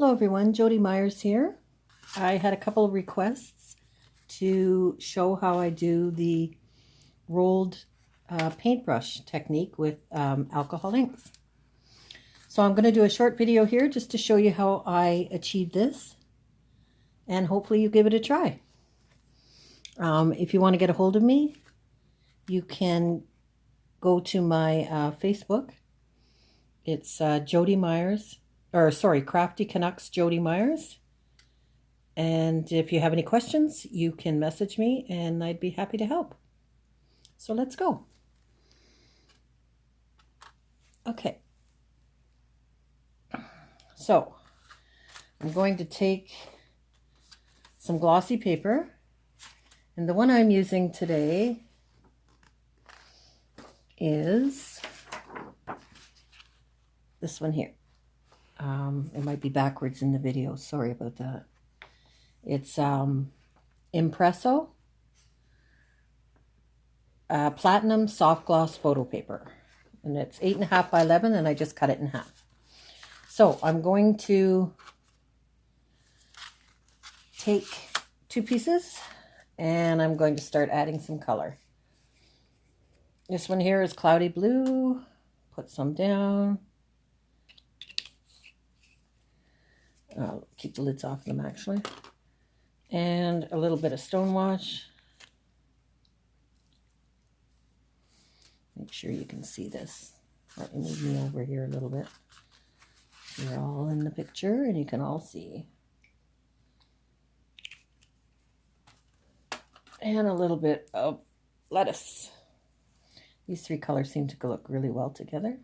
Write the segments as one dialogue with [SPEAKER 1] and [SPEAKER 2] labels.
[SPEAKER 1] Hello everyone, Jodi Myers here. I had a couple of requests to show how I do the rolled paintbrush technique with alcohol inks. So I'm going to do a short video here just to show you how I achieved this, and hopefully you give it a try. If you want to get a hold of me, you can go to my Facebook. It's Jodi Myers. Crafty Canucks Jodi Myers. And if you have any questions, you can message me and I'd be happy to help. So let's go. Okay. So I'm going to take some glossy paper, and the one I'm using today is this one here. It might be backwards in the video. Sorry about that. It's Impresso Platinum Soft Gloss Photo Paper. And it's 8.5 by 11, and I just cut it in half. So I'm going to take two pieces, and I'm going to start adding some color. This one here is cloudy blue. Put some down. I'll keep the lids off them actually. And a little bit of stonewash. Make sure you can see this. Let me move me over here a little bit. You're all in the picture and you can all see. And a little bit of lettuce. These three colors seem to look really well together.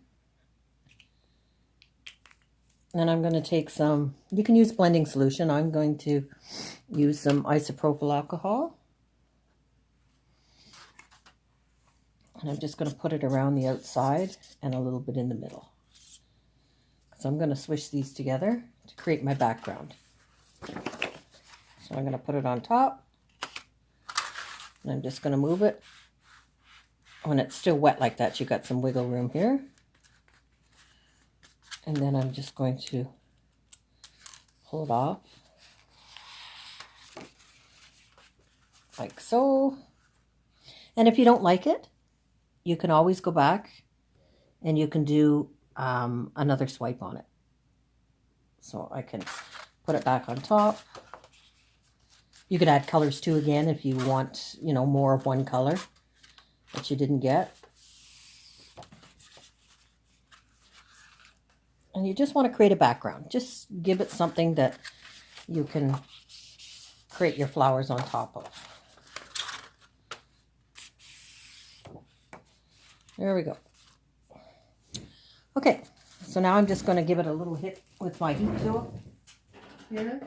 [SPEAKER 1] And I'm going to take some, you can use blending solution. I'm going to use some isopropyl alcohol. And I'm just going to put it around the outside and a little bit in the middle. So I'm going to swish these together to create my background. So I'm going to put it on top. And I'm just going to move it. When it's still wet like that, you've got some wiggle room here. And then I'm just going to pull it off like so. And if you don't like it, you can always go back and you can do another swipe on it. So I can put it back on top. You could add colors too again if you want, more of one color that you didn't get. And you just want to create a background. Just give it something that you can create your flowers on top of. There we go. Okay, so now I'm just going to give it a little hit with my heat tool here.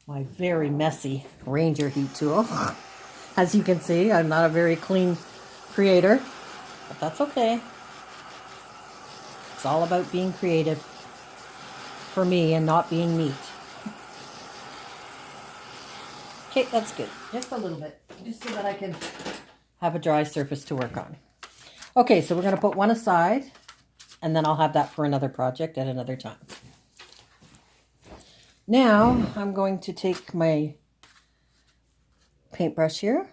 [SPEAKER 1] My very messy Ranger heat tool. As you can see, I'm not a very clean creator, but that's okay. It's all about being creative for me and not being neat. Okay, that's good. Just a little bit, just so that I can have a dry surface to work on. Okay, so we're going to put one aside, and then I'll have that for another project at another time. Now, I'm going to take my paintbrush here.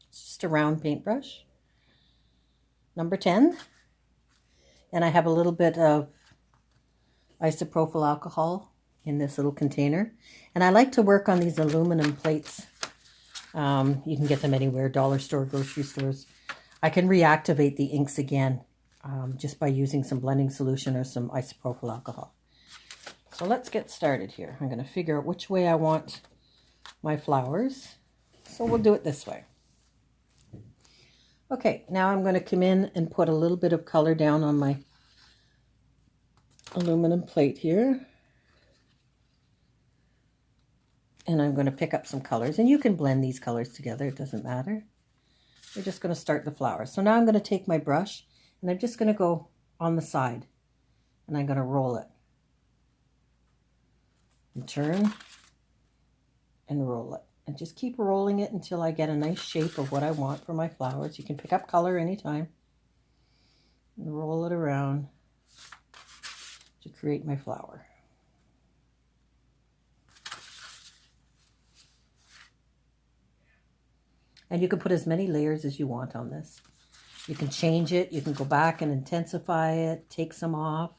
[SPEAKER 1] It's just a round paintbrush. Number 10. And I have a little bit of isopropyl alcohol in this little container. And I like to work on these aluminum plates. You can get them anywhere, dollar store, grocery stores. I can reactivate the inks again just by using some blending solution or some isopropyl alcohol. So let's get started here. I'm going to figure out which way I want my flowers. So we'll do it this way. Okay, now I'm going to come in and put a little bit of color down on my aluminum plate here. And I'm going to pick up some colors. And you can blend these colors together, it doesn't matter. We're just going to start the flowers. So now I'm going to take my brush and I'm just going to go on the side. And I'm going to roll it. And turn and roll it. And just keep rolling it until I get a nice shape of what I want for my flowers. You can pick up color anytime. And roll it around to create my flower. And you can put as many layers as you want on this. You can change it. You can go back and intensify it, take some off.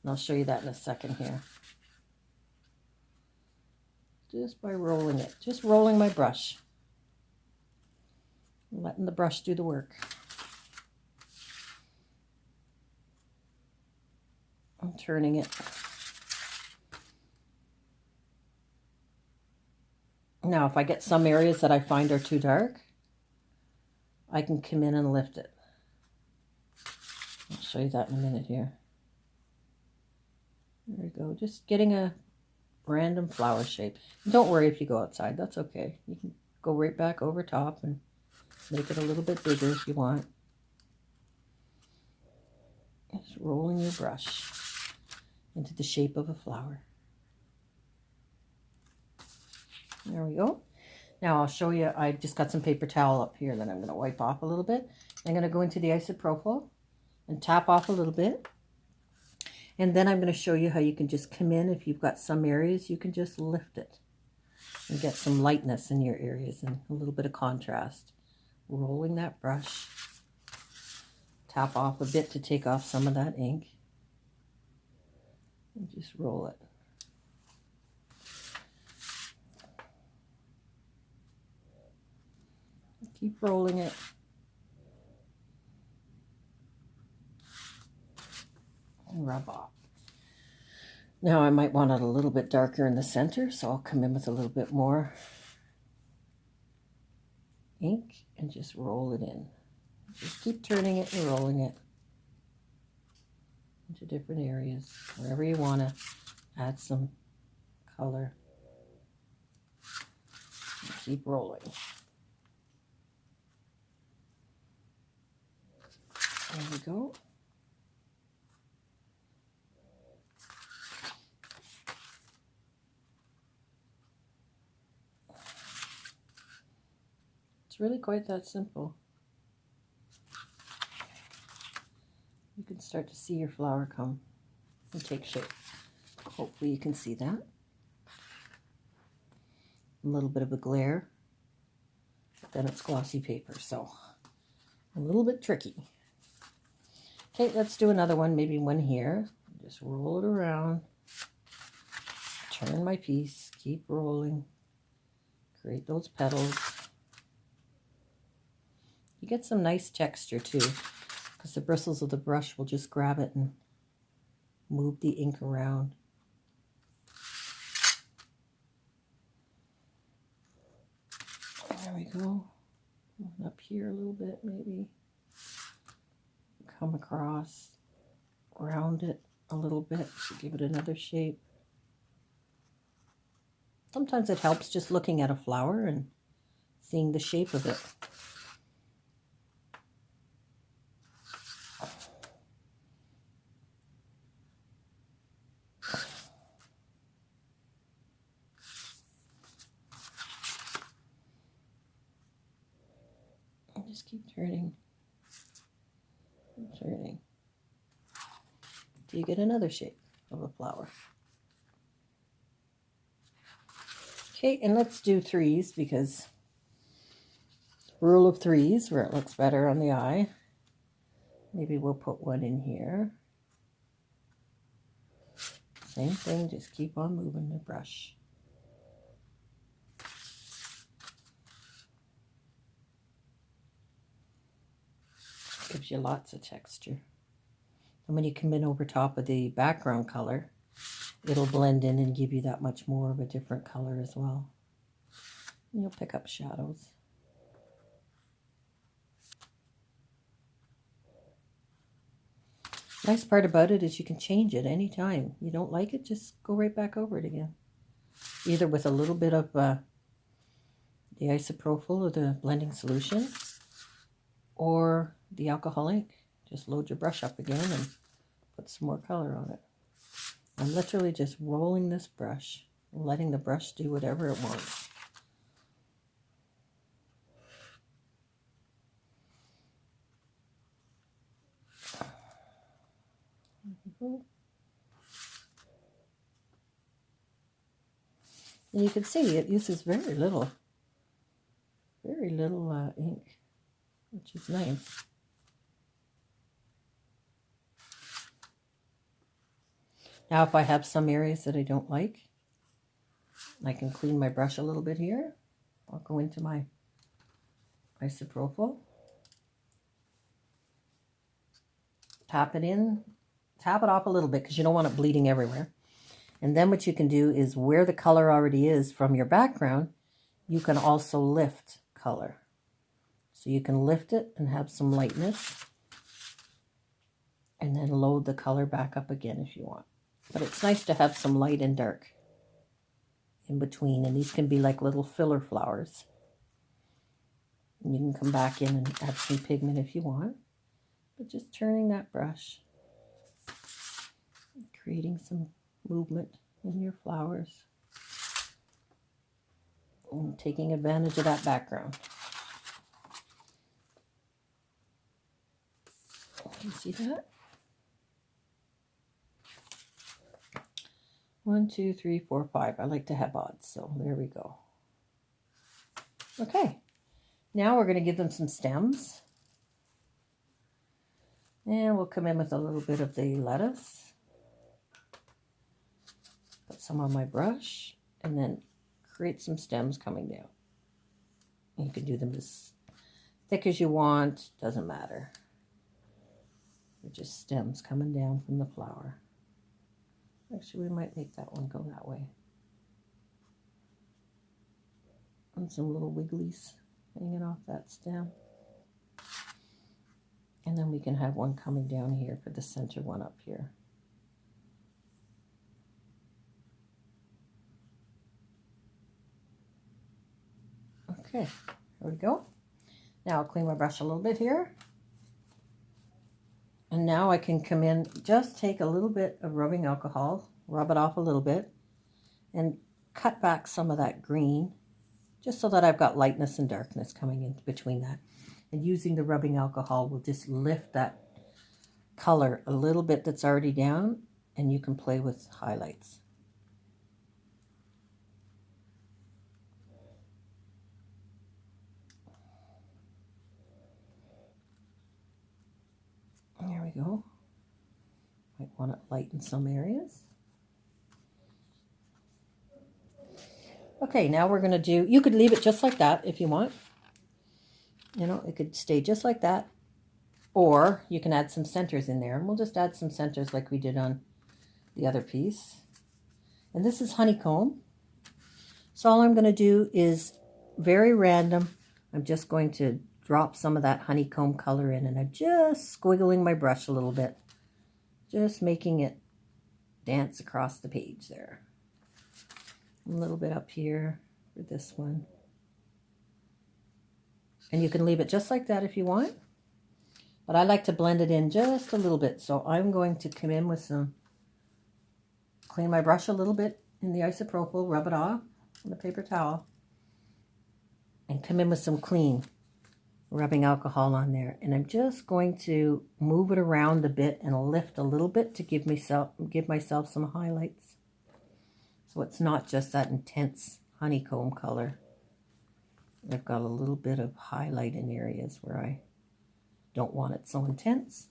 [SPEAKER 1] And I'll show you that in a second here. Just by rolling it. Just rolling my brush. Letting the brush do the work. I'm turning it. Now, if I get some areas that I find are too dark, I can come in and lift it. I'll show you that in a minute here. There we go. Just getting a random flower shape. Don't worry if you go outside. That's okay. You can go right back over top and make it a little bit bigger if you want. Just rolling your brush into the shape of a flower. There we go. Now I'll show you, I just got some paper towel up here that I'm going to wipe off a little bit. I'm going to go into the isopropyl and tap off a little bit. And then I'm going to show you how you can just come in. If you've got some areas, you can just lift it and get some lightness in your areas and a little bit of contrast. Rolling that brush. Tap off a bit to take off some of that ink. And just roll it. Keep rolling it. And rub off. Now I might want it a little bit darker in the center, so I'll come in with a little bit more ink and just roll it in. Just keep turning it and rolling it into different areas, wherever you want to add some color. And keep rolling. There we go. It's really quite that simple. You can start to see your flower come and take shape. Hopefully you can see that. A little bit of a glare, but then it's glossy paper, so a little bit tricky. Okay, let's do another one, maybe one here. Just roll it around, turn my piece, keep rolling, create those petals. You get some nice texture too, because the bristles of the brush will just grab it and move the ink around. There we go. Up here a little bit maybe. Come across, round it a little bit to give it another shape. Sometimes it helps just looking at a flower and seeing the shape of it. And just keep turning. Turning till you get another shape of a flower. Okay, and let's do threes, because rule of threes, where it looks better on the eye. Maybe we'll put one in here. Same thing, just keep on moving the brush. Gives you lots of texture. And when you come in over top of the background color, it'll blend in and give you that much more of a different color as well. And you'll pick up shadows. Nice part about it is you can change it anytime. You don't like it, just go right back over it again. Either with a little bit of the isopropyl or the blending solution, or the alcohol ink. Just load your brush up again and put some more color on it. I'm literally just rolling this brush, letting the brush do whatever it wants. And you can see it uses very very little ink, which is nice. Now if I have some areas that I don't like, I can clean my brush a little bit here. I'll go into my isopropyl, tap it in, tap it off a little bit because you don't want it bleeding everywhere. And then what you can do is where the color already is from your background, you can also lift color. So you can lift it and have some lightness and then load the color back up again if you want. But it's nice to have some light and dark in between, and these can be like little filler flowers. And you can come back in and add some pigment if you want, but just turning that brush, creating some movement in your flowers, and taking advantage of that background. You see that? 1, 2, 3, 4, 5. I like to have odds, so there we go. Okay, now we're going to give them some stems. And we'll come in with a little bit of the lettuce. Put some on my brush, and then create some stems coming down. You can do them as thick as you want, doesn't matter. They're just stems coming down from the flower. Actually, we might make that one go that way. And some little wigglies hanging off that stem. And then we can have one coming down here for the center one up here. Okay, there we go. Now I'll clean my brush a little bit here. And now I can come in, just take a little bit of rubbing alcohol, rub it off a little bit, and cut back some of that green, just so that I've got lightness and darkness coming in between that. And using the rubbing alcohol will just lift that color a little bit that's already down, and you can play with highlights. There we go. Might want to lighten some areas. Okay, now we're going to do, you could leave it just like that if you want. You know, it could stay just like that. Or you can add some centers in there. And we'll just add some centers like we did on the other piece. And this is honeycomb. So all I'm going to do is very random. I'm just going to drop some of that honeycomb color in, and I'm just squiggling my brush a little bit, just making it dance across the page there. A little bit up here for this one. And you can leave it just like that if you want, but I like to blend it in just a little bit. So I'm going to come in with some, clean my brush a little bit in the isopropyl, rub it off on the paper towel, and come in with some clean rubbing alcohol on there, and I'm just going to move it around a bit and lift a little bit to give myself some highlights, so it's not just that intense honeycomb color. I've got a little bit of highlight in areas where I don't want it so intense.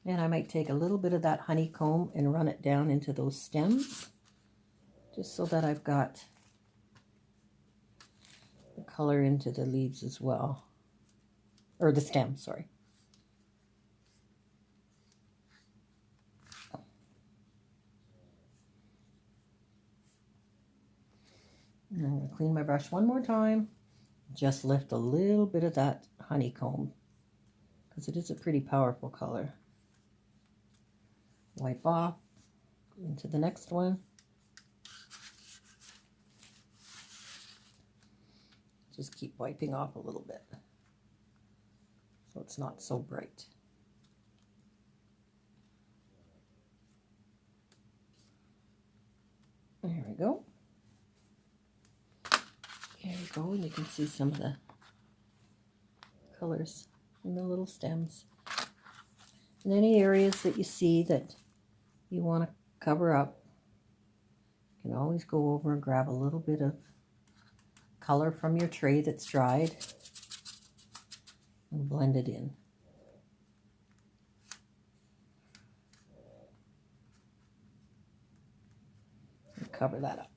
[SPEAKER 1] And I might take a little bit of that honeycomb and run it down into those stems, just so that I've got the color into the leaves as well. Or the stem, sorry. And I'm going to clean my brush one more time. Just lift a little bit of that honeycomb, because it is a pretty powerful color. Wipe off, into the next one. Just keep wiping off a little bit so it's not so bright. There we go. There you go, and you can see some of the colors in the little stems. And any areas that you see that you want to cover up, You can always go over and grab a little bit of color from your tray that's dried and blend it in. And cover that up.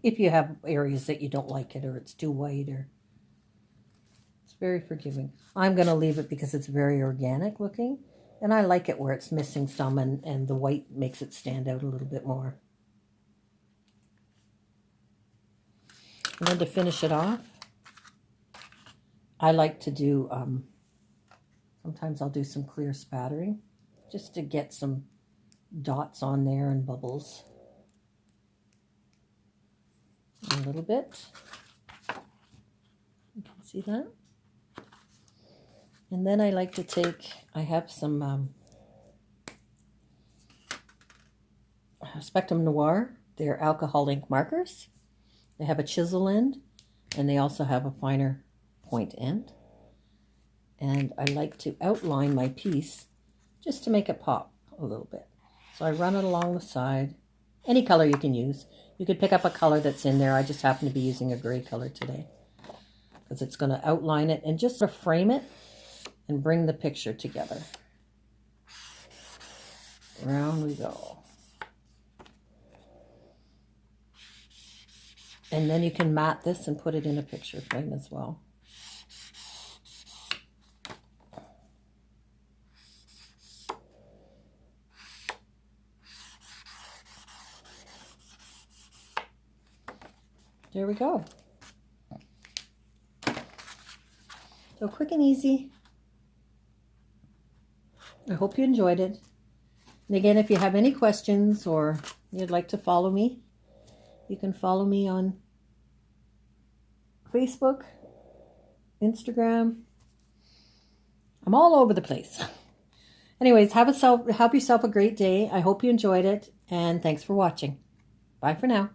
[SPEAKER 1] If you have areas that you don't like it or it's too white, or it's very forgiving. I'm going to leave it because it's very organic looking, and I like it where it's missing some and the white makes it stand out a little bit more. And then to finish it off, I like to do, sometimes I'll do some clear spattering just to get some dots on there and bubbles. A little bit. You can see that. And then I like to take, I have some Spectrum Noir. They're alcohol ink markers. They have a chisel end, and they also have a finer point end. And I like to outline my piece just to make it pop a little bit. So I run it along the side. Any color you can use. You could pick up a color that's in there. I just happen to be using a gray color today because it's going to outline it and just to frame it and bring the picture together. Around we go. And then you can mat this and put it in a picture frame as well. There we go. So quick and easy. I hope you enjoyed it. And again, if you have any questions or you'd like to follow me, you can follow me on Facebook, Instagram. I'm all over the place. Anyways, have yourself a great day. I hope you enjoyed it, and thanks for watching. Bye for now.